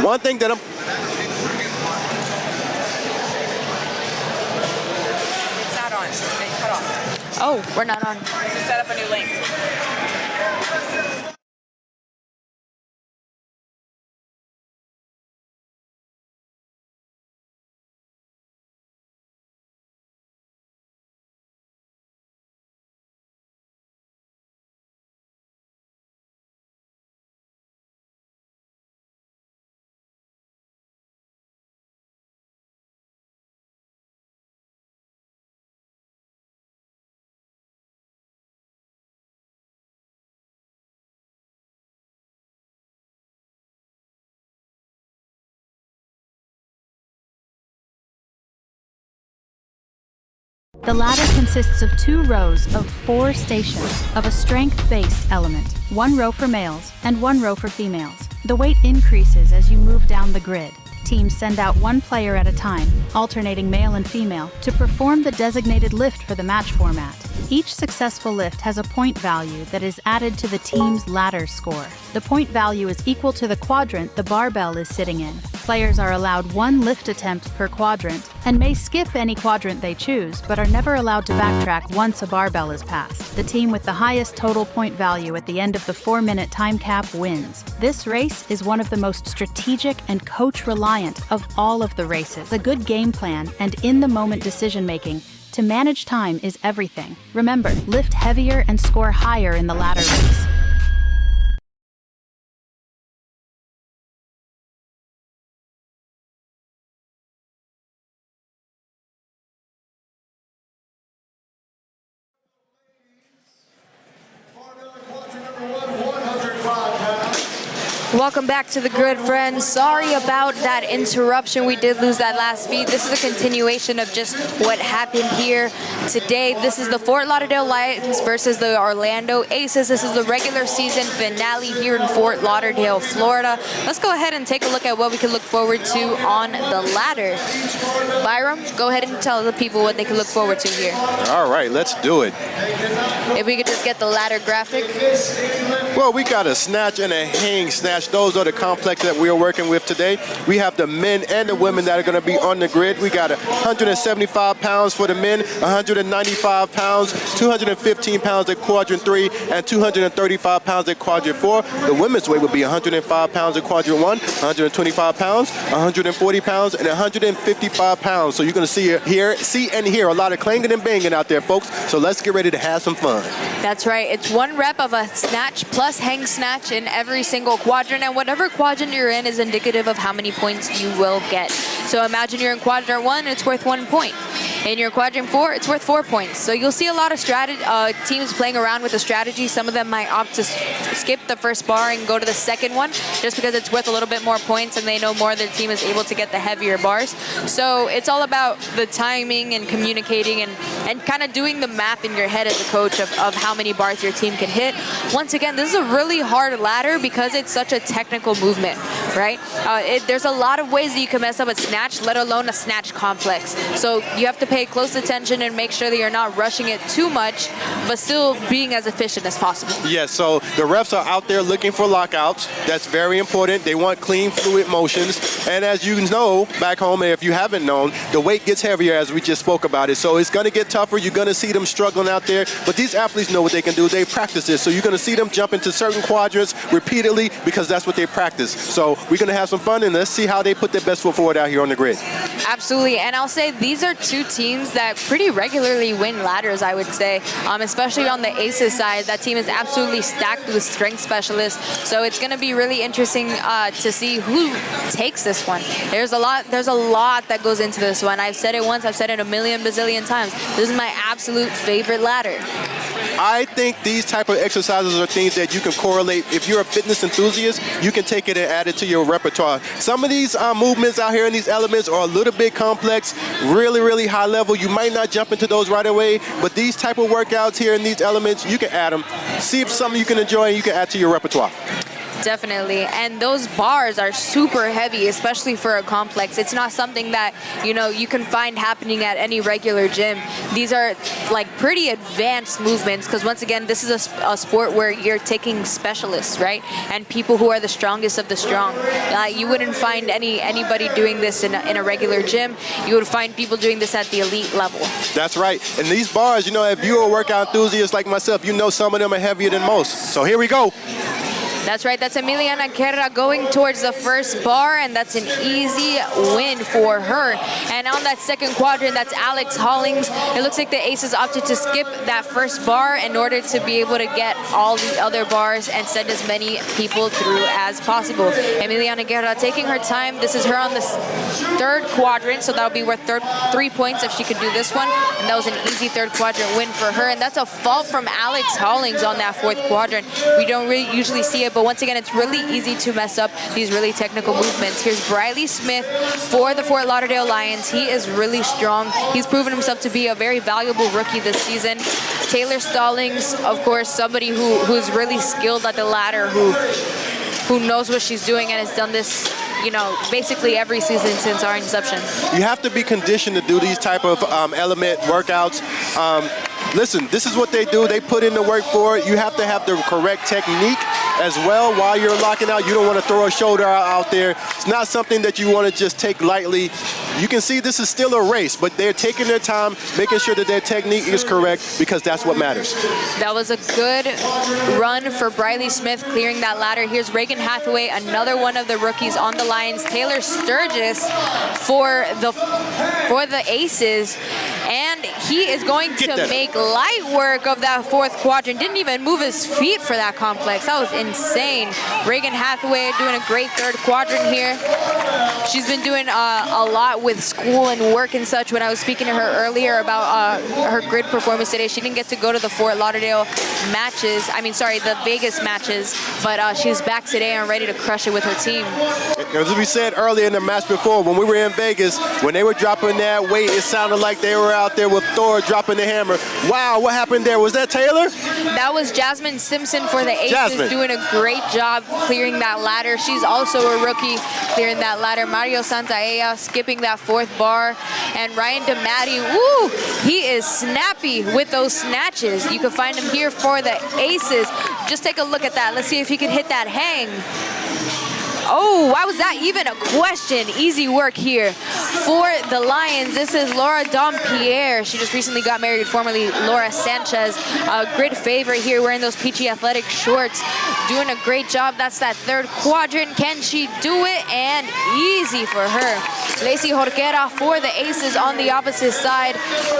One thing that I'm... It's not on. They cut off. Oh, we're not on. Set up a new link. The ladder consists of 2 rows of 4 stations of a strength-based element, 1 row for males and 1 row for females. The weight increases as you move down the grid. Teams send out 1 player at a time, alternating male and female, to perform the designated lift for the match format. Each successful lift has a point value that is added to the team's ladder score. The point value is equal to the quadrant the barbell is sitting in. Players are allowed 1 lift attempt per quadrant and may skip any quadrant they choose, but are never allowed to backtrack once a barbell is passed. The team with the highest total point value at the end of the 4-minute time cap wins. This race is one of the most strategic and coach-reliant of all of the races. A good game plan and in-the-moment decision-making to manage time is everything. Remember, lift heavier and score higher in the ladder race. Welcome back to the grid, friends. Sorry about that interruption. We did lose that last feed. This is a continuation of just what happened here today. This is the Fort Lauderdale Lions versus the Orlando Aces. This is the regular season finale here in Fort Lauderdale, Florida. Let's go ahead and take a look at what we can look forward to on the ladder. Byram, go ahead and tell the people what they can look forward to here. All right, let's do it. If we could just get the ladder graphic. Well, we got a snatch and a hang snatch. Those are the complex that we are working with today. We have the men and the women that are going to be on the grid. We got 175 pounds for the men, 195 pounds, 215 pounds at quadrant 3, and 235 pounds at quadrant 4. The women's weight would be 105 pounds at quadrant 1, 125 pounds, 140 pounds, and 155 pounds. So you're going to see and hear a lot of clanging and banging out there, folks. So let's get ready to have some fun. That's right. It's 1 rep of a snatch plus hang snatch in every single quadrant, and whatever quadrant you're in is indicative of how many points you will get. So imagine you're in quadrant 1, it's worth 1 point. In your quadrant 4, it's worth 4 points. So you'll see a lot of teams playing around with the strategy. Some of them might opt to skip the first bar and go to the second one just because it's worth a little bit more points and they know more their team is able to get the heavier bars. So it's all about the timing and communicating and kind of doing the math in your head as a coach of how many bars your team can hit. Once again, this is a really hard ladder because it's such a technical movement, right? There's a lot of ways that you can mess up a snatch, let alone a snatch complex. So you have to pay close attention and make sure that you're not rushing it too much, but still being as efficient as possible. Yes, so the refs are out there looking for lockouts. That's very important. They want clean, fluid motions. And as you know, back home, and if you haven't known, the weight gets heavier as we just spoke about it. So it's going to get tougher. You're going to see them struggling out there. But these athletes know what they can do. They practice this. So you're going to see them jump into certain quadrants repeatedly because that's what they practice. So we're going to have some fun, and let's see how they put their best foot forward out here on the grid. Absolutely. And I'll say these are 2 teams that pretty regularly win ladders, I would say, especially on the Aces side. That team is absolutely stacked with strength specialists. So it's going to be really interesting to see who takes this one. There's a lot that goes into this one. I've said it once, I've said it a million bazillion times. This is my absolute favorite ladder. I think these type of exercises are things that you can correlate. If you're a fitness enthusiast, you can take it and add it to your repertoire. Some of these movements out here in these elements are a little bit complex, really, really high level. You might not jump into those right away, but these type of workouts here in these elements, you can add them. See if something you can enjoy and you can add to your repertoire. Definitely. And those bars are super heavy, especially for a complex. It's not something that, you can find happening at any regular gym. These are like pretty advanced movements because once again, this is a sport where you're taking specialists, right? And people who are the strongest of the strong. You wouldn't find anybody doing this in a regular gym. You would find people doing this at the elite level. That's right. And these bars, if you're a workout enthusiast like myself, some of them are heavier than most. So here we go. That's right, that's Emiliana Guerra going towards the first bar, and that's an easy win for her. And on that second quadrant, that's Alex Hollings. It looks like the aces opted to skip that first bar in order to be able to get all the other bars and send as many people through as possible. Emiliana Guerra taking her time. This is her on the third quadrant, so that'll be worth 3 points if she could do this one. And that was an easy third quadrant win for her. And that's a fault from Alex Hollings on that fourth quadrant. We don't really usually see it, but once again, it's really easy to mess up these really technical movements. Here's Briley Smith for the Fort Lauderdale Lions. He is really strong. He's proven himself to be a very valuable rookie this season. Taylor Stallings, of course, somebody who's really skilled at the ladder, who knows what she's doing and has done this basically every season since our inception. You have to be conditioned to do these type of element workouts. Listen, this is what they do. They put in the work for it. You have to have the correct technique as well while you're locking out. You don't want to throw a shoulder out there. It's not something that you want to just take lightly. You can see this is still a race, but they're taking their time, making sure that their technique is correct because that's what matters. That was a good run for Briley Smith clearing that ladder. Here's Reagan Hathaway, another one of the rookies on the Lions. Taylor Sturgis for the Aces, and he is going to make light work of that fourth quadrant. Didn't even move his feet for that complex. That was insane. Reagan Hathaway doing a great third quadrant here. She's been doing a lot with school and work and such. When I was speaking to her earlier about her grid performance today, she didn't get to go to the Fort Lauderdale matches. The Vegas matches, but she's back today and ready to crush it with her team. As we said earlier in the match before, when we were in Vegas, when they were dropping that weight, it sounded like they were out there with Thor dropping the hammer. Wow, what happened there? Was that Taylor? That was Jasmine Simpson for the Aces, doing a great job clearing that ladder. She's also a rookie clearing that ladder. Mario Santaella skipping that fourth bar. And Ryan DeMatti, he is snappy with those snatches. You can find him here for the Aces. Just take a look at that. Let's see if he can hit that hang. Oh, why was that even a question? Easy work here for the Lions. This is Laura Dompierre. She just recently got married, formerly Laura Sanchez. A grid favorite here, wearing those peachy athletic shorts. Doing a great job. That's that third quadrant. Can she do it? And easy for her. Lacey Jorquera for the Aces on the opposite side.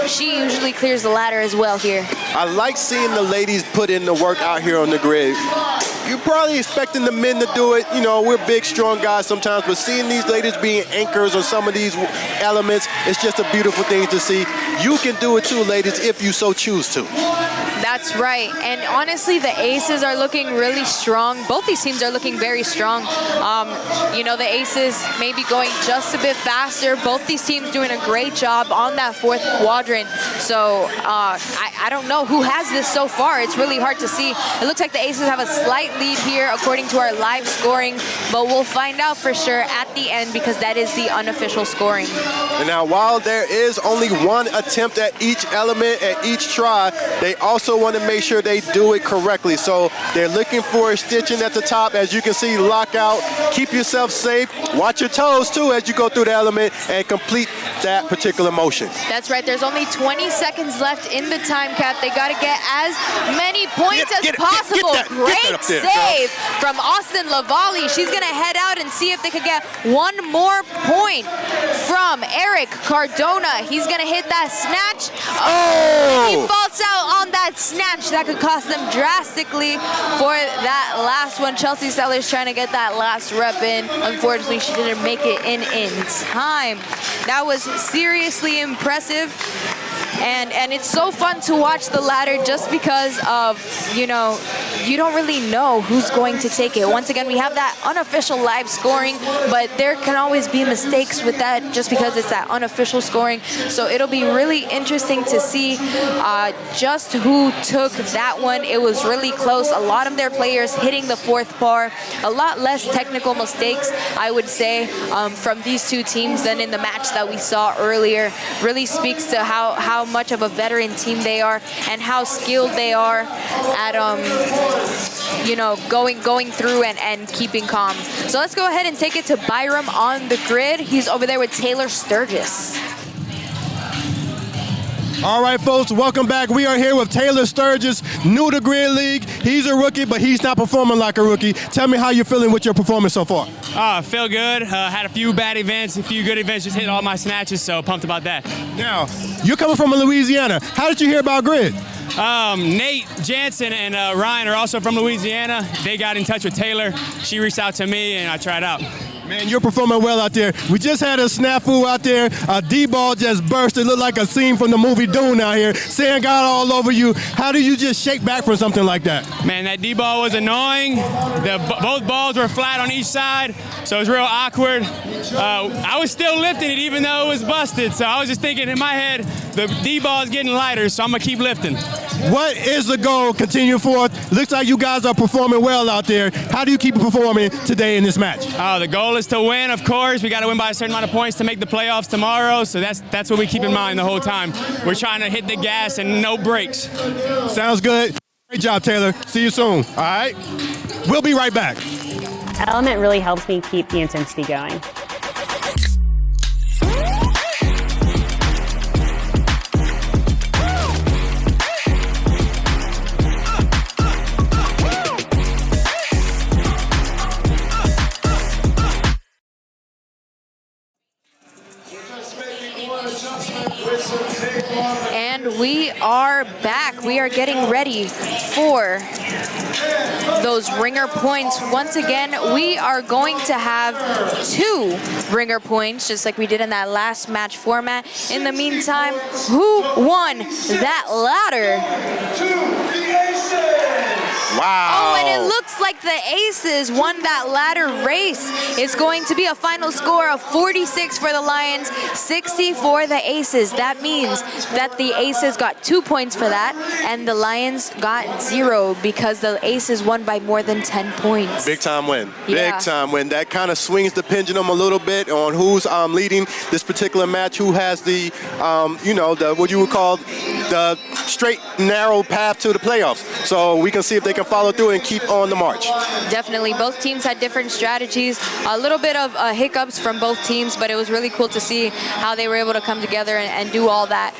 She usually clears the ladder as well here. I like seeing the ladies put in the work out here on the grid. You're probably expecting the men to do it. We're big, strong guys sometimes, but seeing these ladies being anchors on some of these elements, it's just a beautiful thing to see. You can do it too, ladies, if you so choose to. That's right. And honestly, the Aces are looking really strong. Both these teams are looking very strong. The Aces maybe going just a bit faster. Both these teams doing a great job on that fourth quadrant. So I don't know who has this so far. It's really hard to see. It looks like the Aces have a slight lead here according to our live scoring, but we'll find out for sure at the end because that is the unofficial scoring. And now, while there is only one attempt at each element, at each try, they also want to make sure they do it correctly. So they're looking for a stitching at the top. As you can see, lockout. Keep yourself safe. Watch your toes, too, as you go through the element and complete that particular motion. That's right. There's only 20 seconds left in the time cap. They got to get as many points as possible. Great save from Austin Lavallee. She's going to head out and see if they could get one more point from Eric Cardona. He's going to hit that snatch. Oh! He faults out on that snatch. That could cost them drastically for that last one. Chelsea Sellers trying to get that last rep in. Unfortunately, she didn't make it in time. That was seriously impressive. And it's so fun to watch the ladder just because of, you know, you don't really know who's going to take it. Once again, we have that unofficial live scoring, but there can always be mistakes with that just because it's that unofficial scoring. So it'll be really interesting to see just who took that one. It was really close. A lot of their players hitting the fourth bar. A lot less technical mistakes, I would say, from these two teams than in the match that we saw earlier. Really speaks to how much of a veteran team they are and how skilled they are at you know, going through and keeping calm. So let's go ahead and take it to Byram on the grid. He's over there with Taylor Sturgis. All right, folks, welcome back. We are here with Taylor Sturgis, new to Grid League. He's a rookie, but he's not performing like a rookie. Tell me how you're feeling with your performance so far. I feel good. Had a few bad events, a few good events, just hit all my snatches, so pumped about that. Now, you're coming from Louisiana. How did you hear about Grid? Nate Jansen and Ryan are also from Louisiana. They got in touch with Taylor. She reached out to me, and I tried out. Man, you're performing well out there. We just had a snafu out there. A D-ball just burst. It looked like a scene from the movie Dune out here. Sand got all over you. How do you just shake back from something like that? Man, that D-ball was annoying. Both balls were flat on each side, so it was real awkward. I was still lifting it even though it was busted, so I was just thinking in my head, the D-ball is getting lighter, so I'm going to keep lifting. What is the goal? Continue forth. Looks like you guys are performing well out there. How do you keep performing today in this match? The goal is to win, of course. We got to win by a certain amount of points to make the playoffs tomorrow, so that's what we keep in mind the whole time. We're trying to hit the gas and no brakes. Sounds good. Great job, Taylor. See you soon. All right? We'll be right back. Element really helps me keep the intensity going. And we are back. We are getting ready for those ringer points. Once again, we are going to have 2 ringer points, just like we did in that last match format. In the meantime, who won that ladder? Wow. Oh, and it looks like the Aces won that ladder race. It's going to be a final score of 46 for the Lions, 60 for the Aces. That means that the Aces got 2 points for that, and the Lions got 0 because the Aces won by more than 10 points. Big time win. Yeah. Big time win. That kind of swings the pendulum a little bit on who's leading this particular match, who has the, you know, the what you would call the straight, narrow path to the playoffs. So we can see if they can follow through and keep on the march. Definitely. Both teams had different strategies. A little bit of hiccups from both teams, but it was really cool to see how they were able to come together and do all that.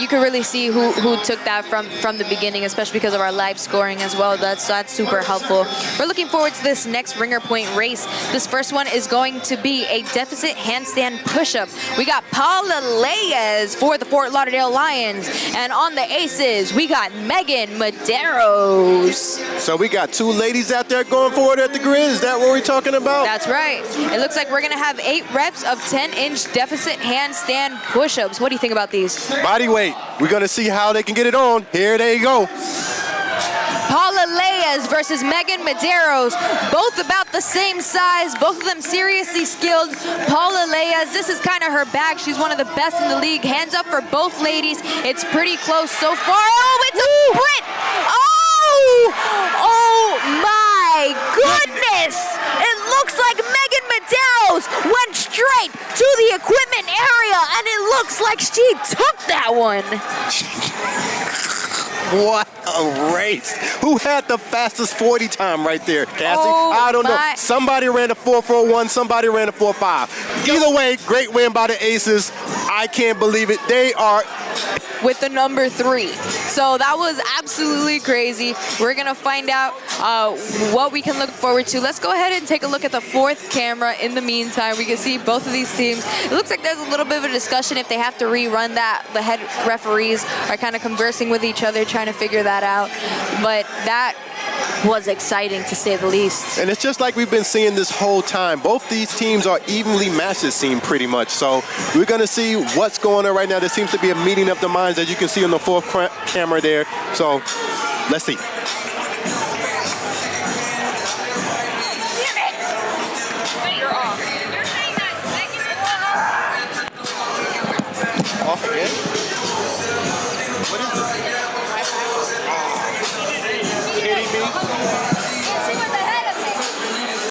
You could really see who took that from the beginning, especially because of our live scoring as well. That's super helpful. We're looking forward to this next ringer point race. This first one is going to be a deficit handstand push-up. We got Paula Leyes for the Fort Lauderdale Lions, and on the Aces, we got Megan Medeiros. So we got 2 ladies out there going forward at the grid. Is that what we're talking about? That's right. It looks like we're going to have 8 reps of 10-inch deficit handstand push-ups. What do you think about these? Body weight. We're going to see how they can get it on. Here they go. Paula Leyes versus Megan Medeiros, both about the same size, both of them seriously skilled. Paula Leyes, this is kind of her bag. She's one of the best in the league. Hands up for both ladies. It's pretty close so far. Oh, it's a sprint! Oh my goodness! It looks like Megan Medeiros went straight to the equipment area, and it looks like she took that one. What a race. Who had the fastest 40 time right there, Cassie? Oh, I don't know. Somebody ran a 4.41, somebody ran a 4.5. Either way, great win by the Aces. I can't believe it. They are with the number 3. So that was absolutely crazy. We're gonna find out what we can look forward to. Let's go ahead and take a look at the 4th camera. In the meantime, we can see both of these teams. It looks like there's a little bit of a discussion if they have to rerun that. The head referees are kind of conversing with each other, trying to figure that out. But that was exciting to say the least. And it's just like we've been seeing this whole time. Both these teams are evenly matched, it seems, pretty much. So we're going to see what's going on right now. There seems to be a meeting of the minds, as you can see on the fourth camera there. So let's see.